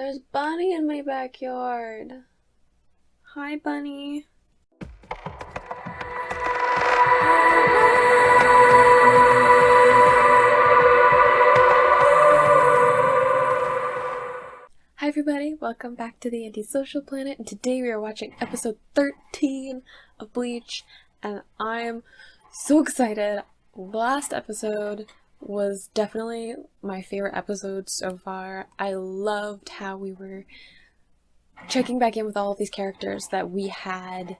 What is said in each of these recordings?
There's Bunny in my backyard. Hi, Bunny. Hi everybody, welcome back to the Antisocial Planet, and today we are watching episode 13 of Bleach, and I'm so excited. Last episode was definitely my favorite episode so far. I loved how we were checking back in with all of these characters that we had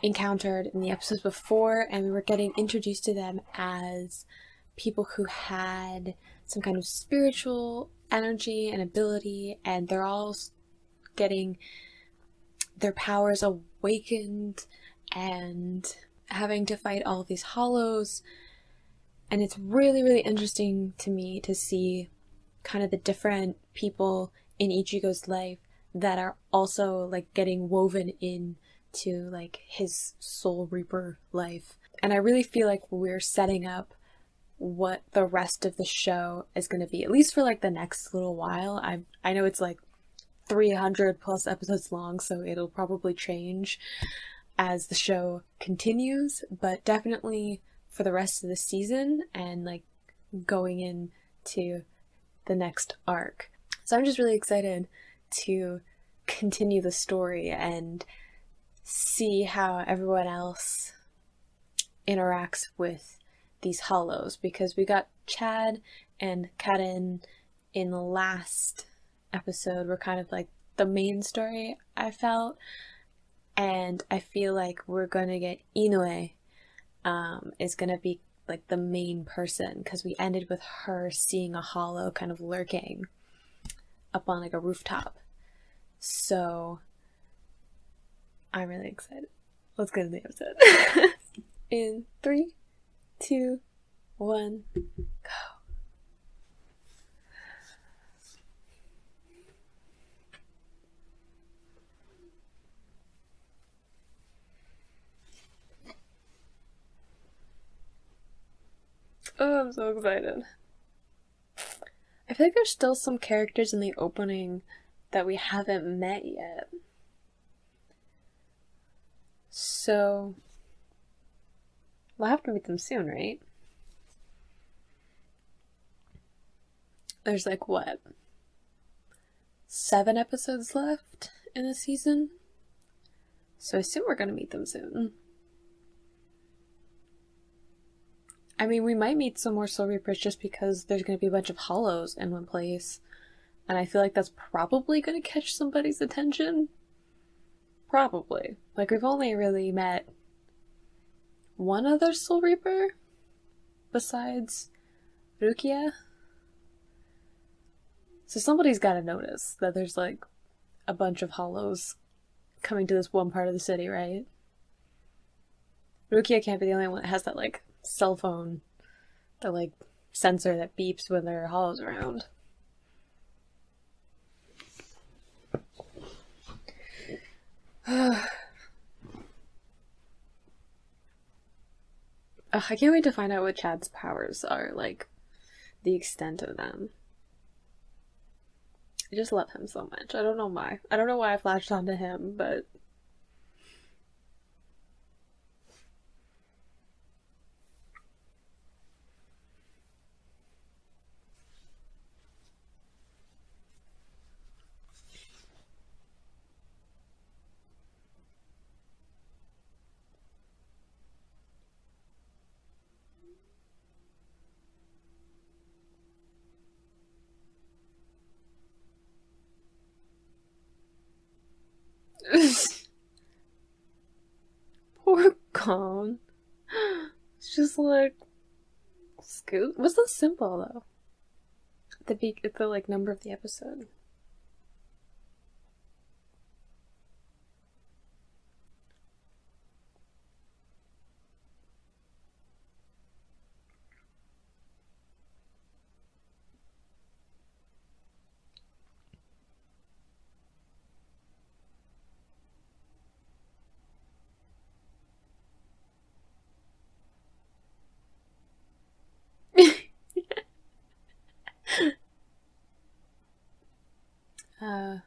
encountered in the episodes before, and we were getting introduced to them as people who had some kind of spiritual energy and ability, and they're all getting their powers awakened and having to fight all of these hollows. And it's really, really interesting to me to see kind of the different people in Ichigo's life that are also like getting woven in to like his Soul Reaper life. And I really feel like we're setting up what the rest of the show is going to be, at least for like the next little while. I know it's like 300 plus episodes long, so it'll probably change as the show continues, but definitely for the rest of the season and like going into the next arc. So I'm just really excited to continue the story and see how everyone else interacts with these hollows, because we got Chad and Karen in the last episode were kind of like the main story, I felt, and I feel like we're gonna get Inoue is gonna be like the main person, because we ended with her seeing a hollow kind of lurking up on like a rooftop. So I'm really excited. Let's get into the episode. In 3, 2, 1, go. Oh, I'm so excited. I feel like there's still some characters in the opening that we haven't met yet. So we'll have to meet them soon, right? There's like, what, 7 episodes left in the season? So I assume we're gonna meet them soon. I mean, we might meet some more Soul Reapers just because there's gonna be a bunch of hollows in one place. And I feel like that's probably gonna catch somebody's attention. Probably. Like, we've only really met one other Soul Reaper besides Rukia. So somebody's gotta notice that there's like a bunch of hollows coming to this one part of the city, right? Rukia can't be the only one that has that like cell phone, the like sensor that beeps when there are hollows around. I can't wait to find out what Chad's powers are, like the extent of them. I just love him so much. I don't know why. I don't know why I flashed onto him, but poor Gon. It's just like, scoot. What's the symbol though? The like number of the episode. Uh,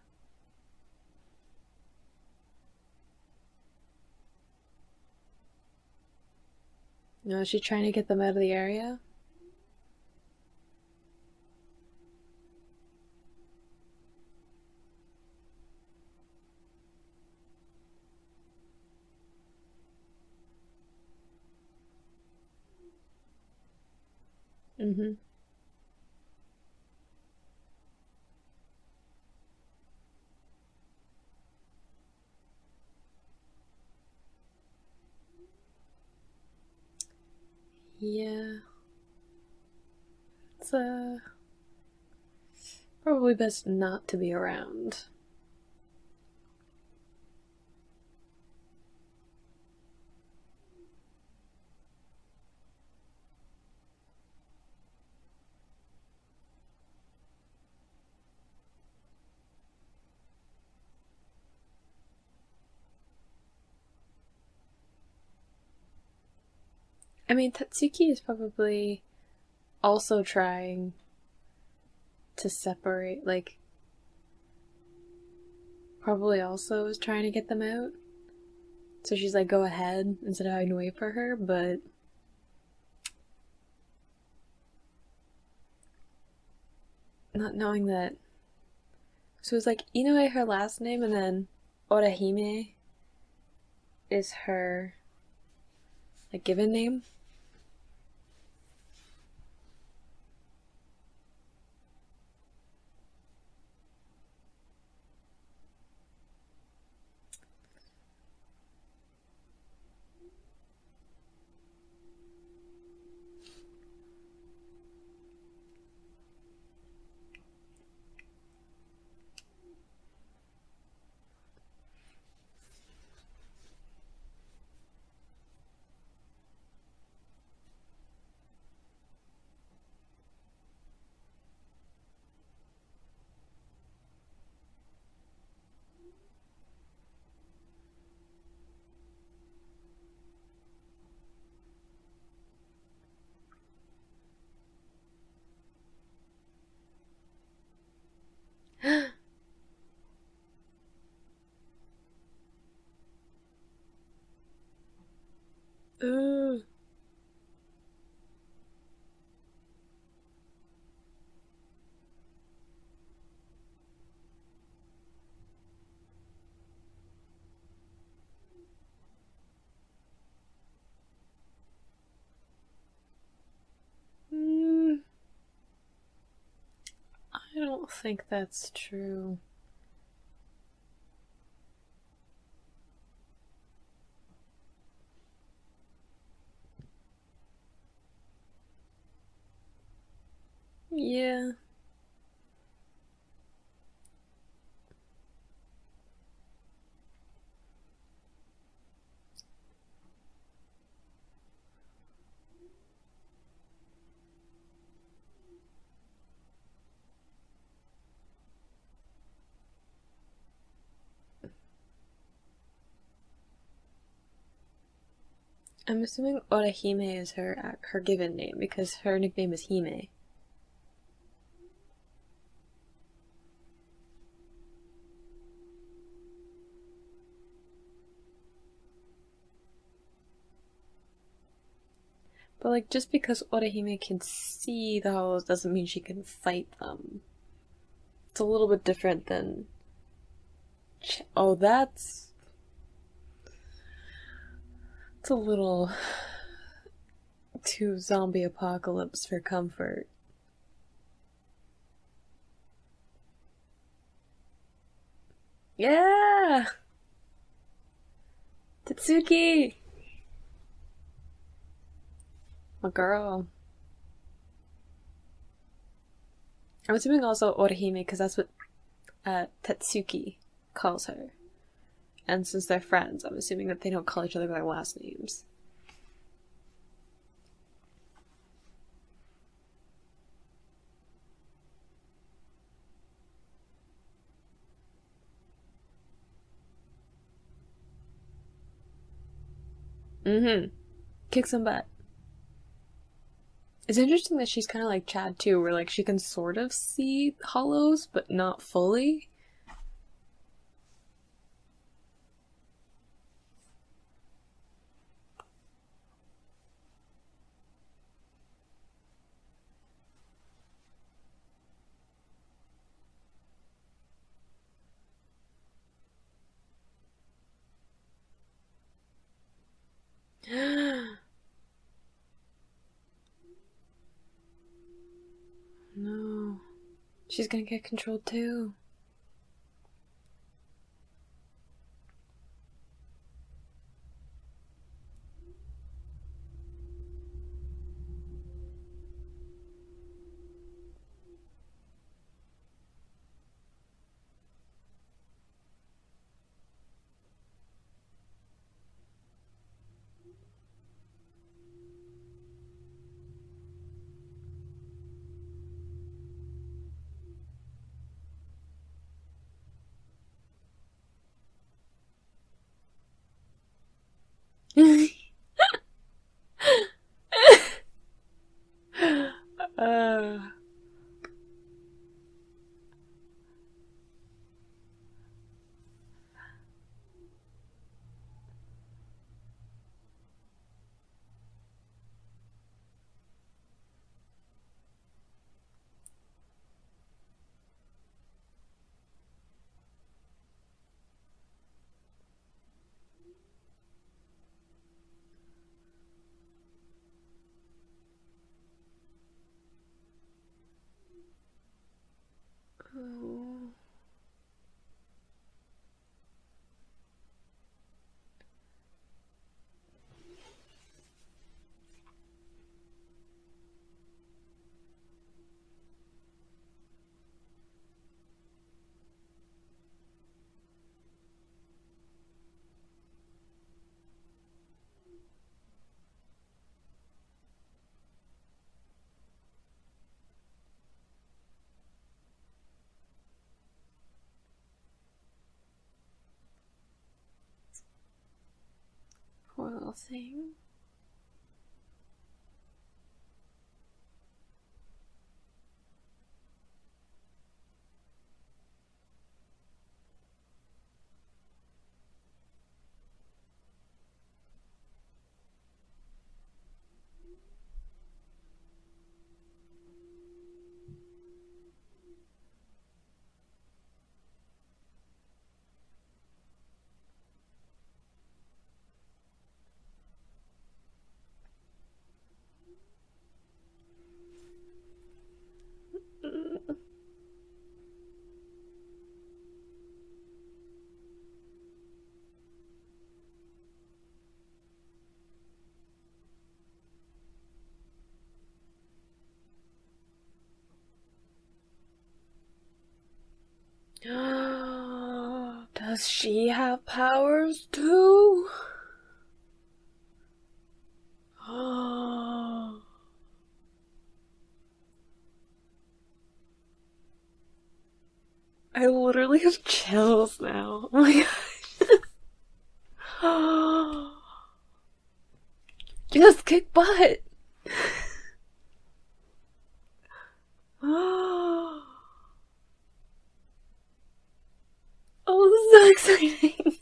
no, is she trying to get them out of the area? Mm-hmm. Yeah. It's probably best not to be around. I mean, Tatsuki is probably also trying to separate, like, probably also is trying to get them out. So she's like, go ahead instead of having to wait for her, but not knowing that. So it's like Inoue her last name, and then Orihime is her like given name. Ooh. Mm, I don't think that's true. Yeah. I'm assuming Orihime is her given name because her nickname is Hime. But like just because Orihime can see the hollows doesn't mean she can fight them. It's a little bit different than oh, it's a little too zombie apocalypse for comfort. Yeah! Tatsuki! My girl. I'm assuming also Orihime because that's what Tatsuki calls her. And since they're friends, I'm assuming that they don't call each other by their last names. Mm-hmm. Kick some butt. It's interesting that she's kind of like Chad too, where like she can sort of see hollows, but not fully. She's gonna get controlled too. uh, oh. Poor little thing. Does she have powers too? I literally have chills now. Oh my god. Just kick butt. Oh, this is so exciting.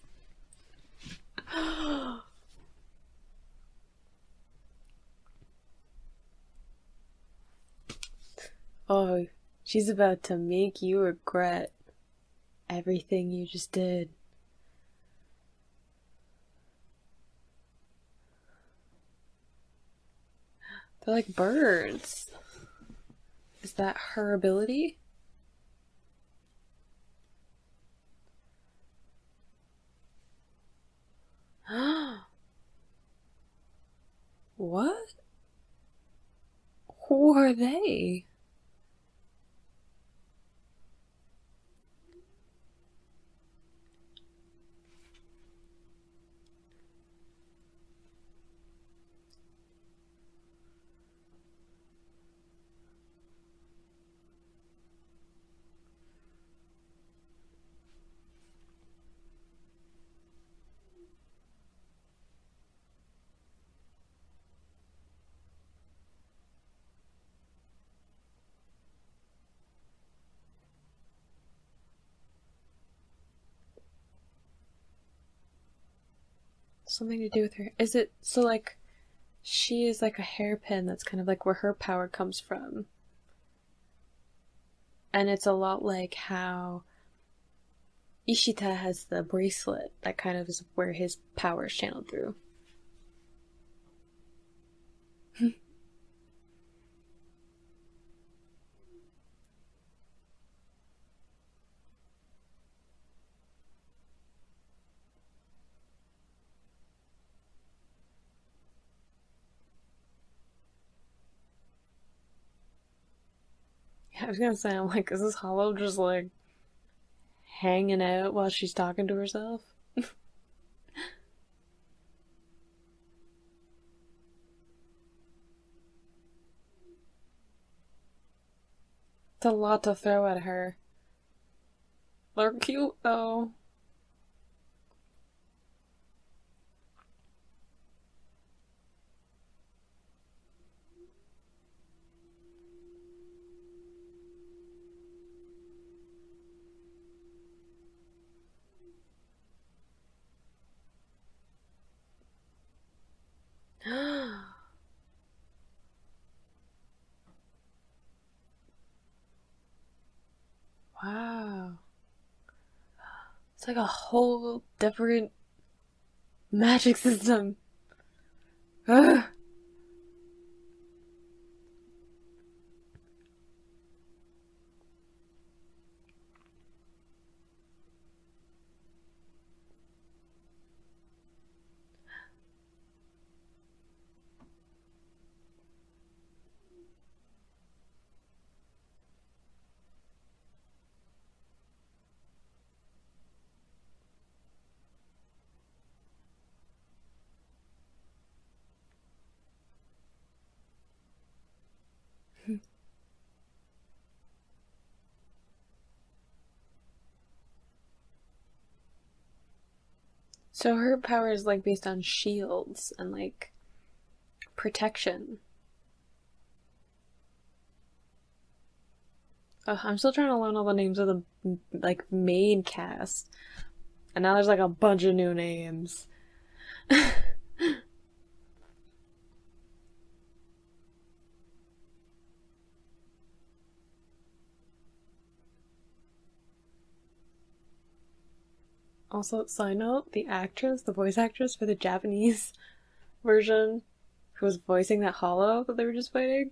Oh, she's about to make you regret everything you just did. They're like birds. Is that her ability? What? Who are they? Something to do with her. Is it so like she is like a hairpin that's kind of like where her power comes from? And it's a lot like how Ishita has the bracelet that kind of is where his power is channeled through. I was gonna say, I'm like, is this Hollow just like hanging out while she's talking to herself? It's a lot to throw at her. They're cute though. Wow. It's like a whole different magic system. Ugh. So her power is like based on shields and like protection. Oh, I'm still trying to learn all the names of the like main cast. And now there's like a bunch of new names. Also, side note, the voice actress for the Japanese version, who was voicing that Hollow that they were just fighting,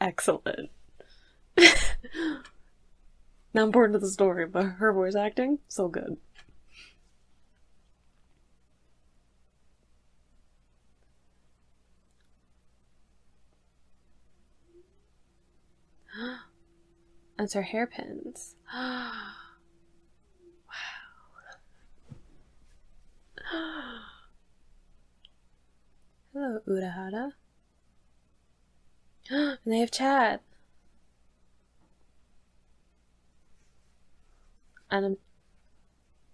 excellent. Not important to the story, but her voice acting, so good. That's her hairpins. Hello, Urahara. And they have chat. And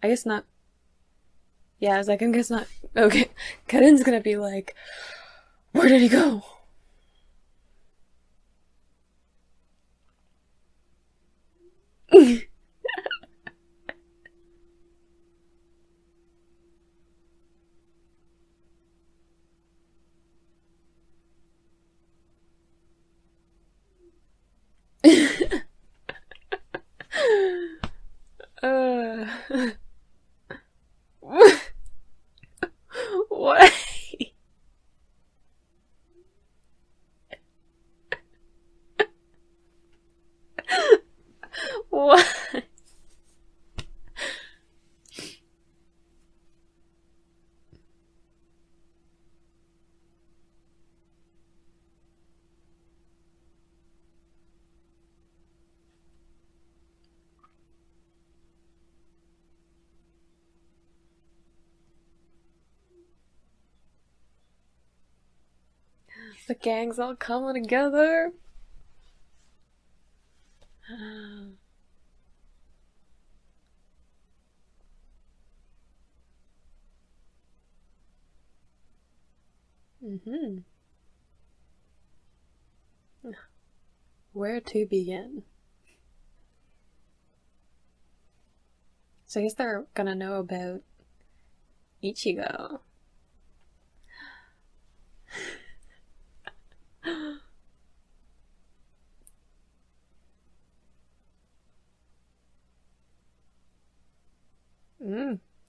I guess not. Yeah, I was like, I guess not. Okay, Karin's gonna be like, where did he go? uh, what? What? The gang's all coming together. Mm-hmm. Where to begin? So I guess they're gonna know about Ichigo.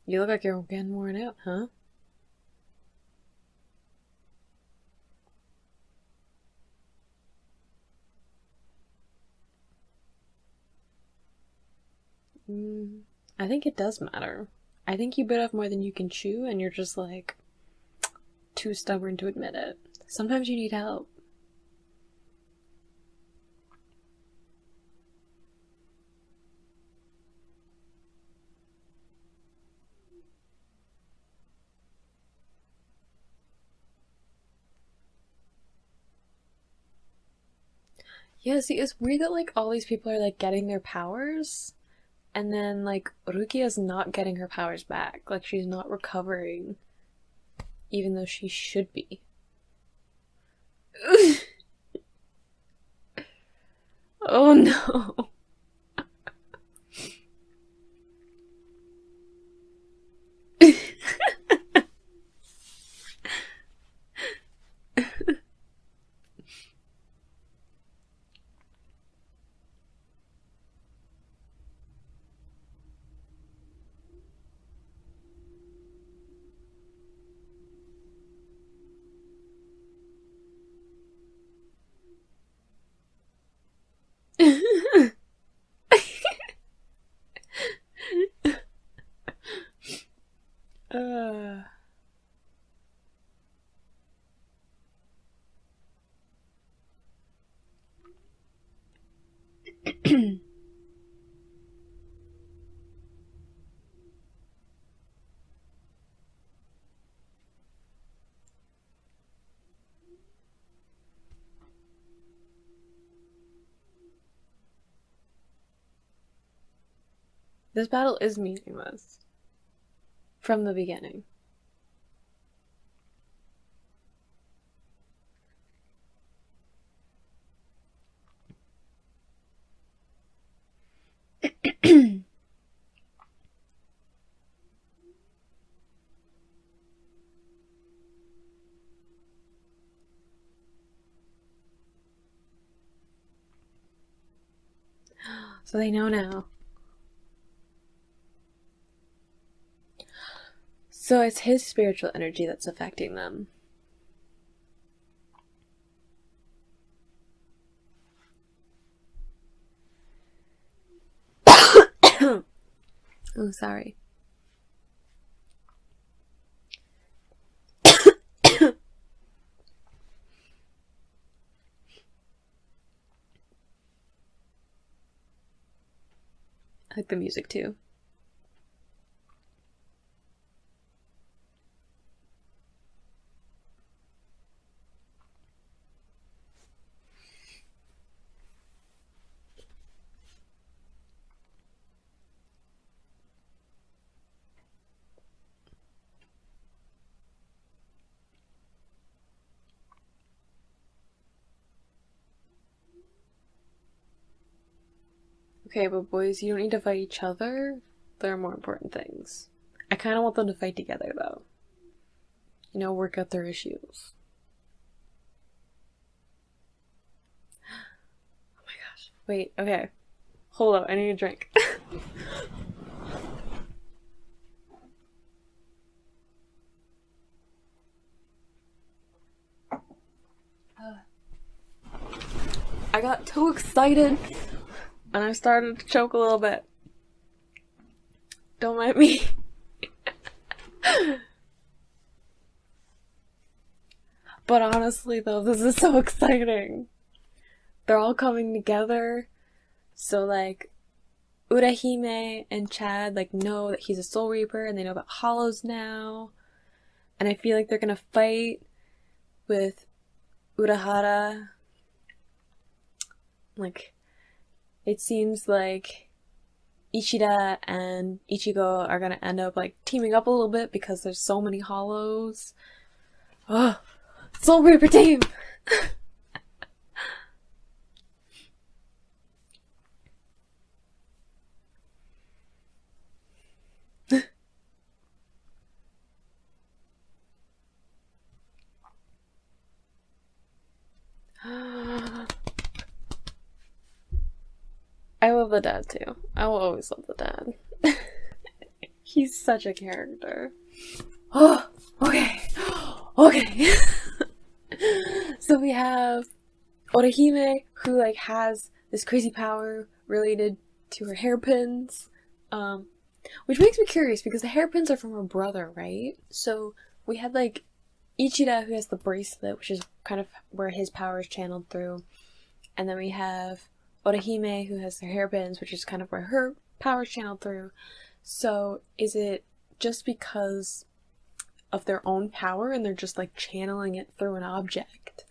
You look like you're getting worn out, huh? I think it does matter. I think you bit off more than you can chew, and you're just like too stubborn to admit it. Sometimes you need help. Yeah, see, it's weird that, like, all these people are, like, getting their powers, and then, like, Rukia's not getting her powers back. Like, she's not recovering, even though she should be. Oh no. uh. This battle is meaningless. From the beginning. So they know now. So it's his spiritual energy that's affecting them. Oh, sorry. I like the music too. Okay, but boys, you don't need to fight each other. There are more important things. I kind of want them to fight together, though. You know, work out their issues. Oh my gosh. Wait, okay. Hold up, I need a drink. I got too excited and I started to choke a little bit. Don't mind me. But honestly, though, this is so exciting. They're all coming together. So, like, Orihime and Chad, like, know that he's a Soul Reaper and they know about Hollows now. And I feel like they're gonna fight with Urahara. Like, it seems like Ichida and Ichigo are gonna end up, like, teaming up a little bit because there's so many Hollows. Oh, Soul Reaper team! I love the dad too. I will always love the dad. He's such a character. Oh, okay. Okay. So we have Orihime, who like has this crazy power related to her hairpins. Which makes me curious because the hairpins are from her brother, right? So we had like Ichida, who has the bracelet, which is kind of where his power is channeled through. And then we have Orihime, who has their hairpins, which is kind of where her power is channeled through. So is it just because of their own power and they're just like channeling it through an object?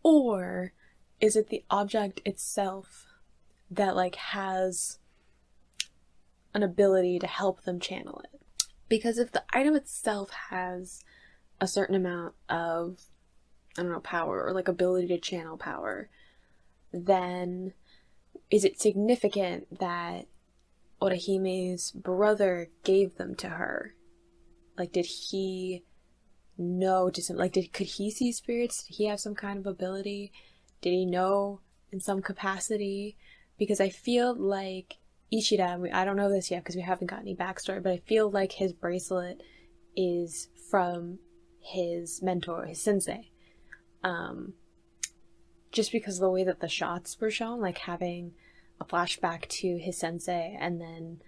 Or is it the object itself that like has an ability to help them channel it? Because if the item itself has a certain amount of, I don't know, power or like ability to channel power, then is it significant that Orihime's brother gave them to her? Like, did he know to some, like, could he see spirits? Did he have some kind of ability? Did he know in some capacity? Because I feel like Ishida, I don't know this yet because we haven't got any backstory, but I feel like his bracelet is from his mentor, his sensei. Just because of the way that the shots were shown, like having a flashback to his sensei and then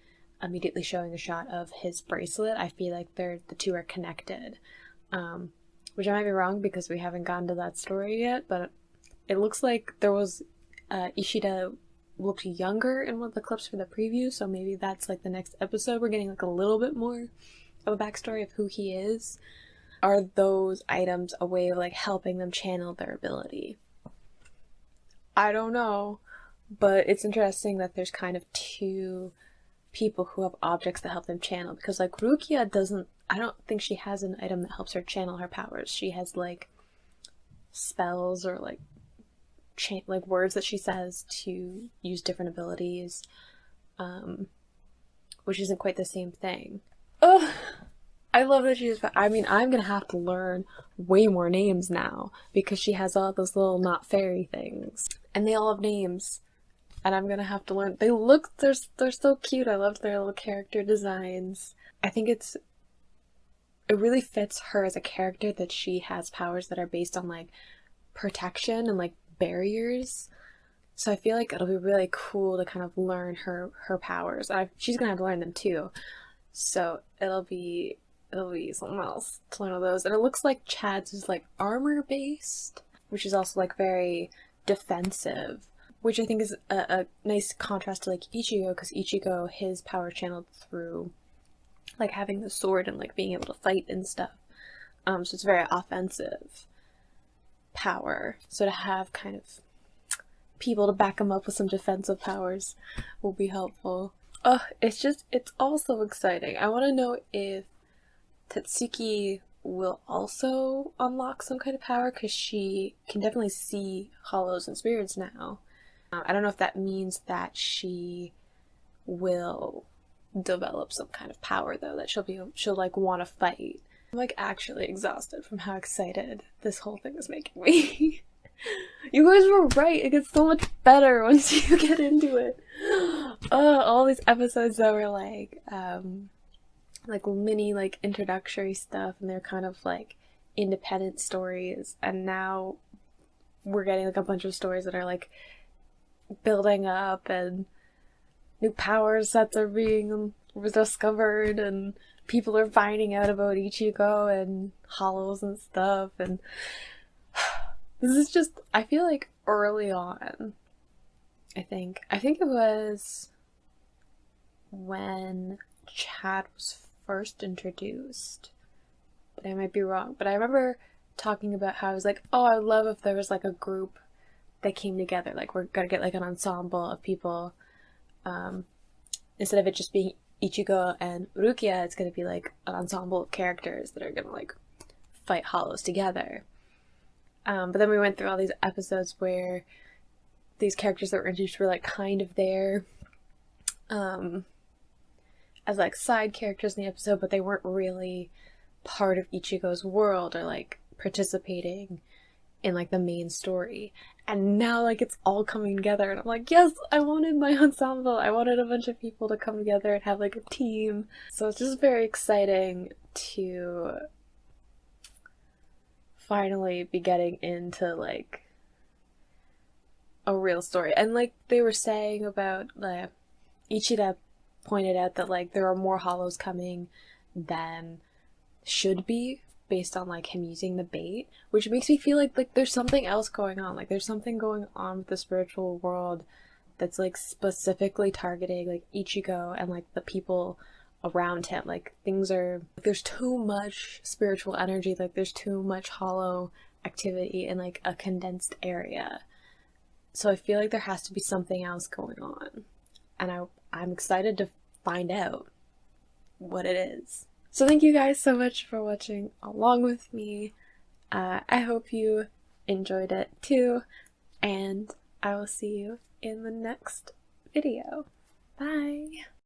immediately showing a shot of his bracelet, I feel like the two are connected. Which I might be wrong because we haven't gotten to that story yet, but it looks like there was Ishida looked younger in one of the clips for the preview, so maybe that's like the next episode. We're getting like a little bit more of a backstory of who he is. Are those items a way of like helping them channel their ability? I don't know, but it's interesting that there's kind of two people who have objects that help them channel, because like Rukia doesn't, I don't think she has an item that helps her channel her powers. She has like spells or like like words that she says to use different abilities, which isn't quite the same thing. Oh, I love that she's, I mean, I'm gonna have to learn way more names now because she has all those little not fairy things and they all have names and I'm gonna have to learn. They're so cute. I loved their little character designs. I think it really fits her as a character that she has powers that are based on like protection and like barriers. So I feel like it'll be really cool to kind of learn her powers. She's gonna have to learn them too. So it'll be something else to learn all those. And it looks like Chad's is like armor based, which is also like very defensive, which I think is a nice contrast to like Ichigo, because Ichigo, his power channeled through like having the sword and like being able to fight and stuff. So it's very offensive power. So to have kind of people to back him up with some defensive powers will be helpful. It's all so exciting. I want to know if Tatsuki will also unlock some kind of power, because she can definitely see hollows and spirits now. I don't know if that means that she will develop some kind of power though, that she'll like want to fight. I'm like actually exhausted from how excited this whole thing is making me. You guys were right, it gets so much better once you get into it. All these episodes that were like mini like introductory stuff, and they're kind of like independent stories, and now we're getting like a bunch of stories that are like building up and new power sets are being discovered and people are finding out about Ichigo and hollows and stuff, and this is just, I feel like early on, I think it was when Chad was first introduced, but I might be wrong, but I remember talking about how I was like, oh, I would love if there was like a group that came together, like we're gonna get like an ensemble of people, instead of it just being Ichigo and Rukia, it's gonna be like an ensemble of characters that are gonna like fight hollows together. But then we went through all these episodes where these characters that were introduced were like kind of there as like side characters in the episode, but they weren't really part of Ichigo's world or like participating in like the main story. And now like it's all coming together, and I'm like, yes, I wanted my ensemble. I wanted a bunch of people to come together and have like a team. So it's just very exciting to finally be getting into like a real story. And like they were saying about like Ichida pointed out that like there are more hollows coming than should be based on like him using the bait, which makes me feel like there's something else going on. Like there's something going on with the spiritual world that's like specifically targeting like Ichigo and like the people around him. Like things are, there's too much spiritual energy, like there's too much hollow activity in like a condensed area, So I feel like there has to be something else going on. And I'm excited to find out what it is. So thank you guys so much for watching along with me. I hope you enjoyed it too. And I will see you in the next video. Bye!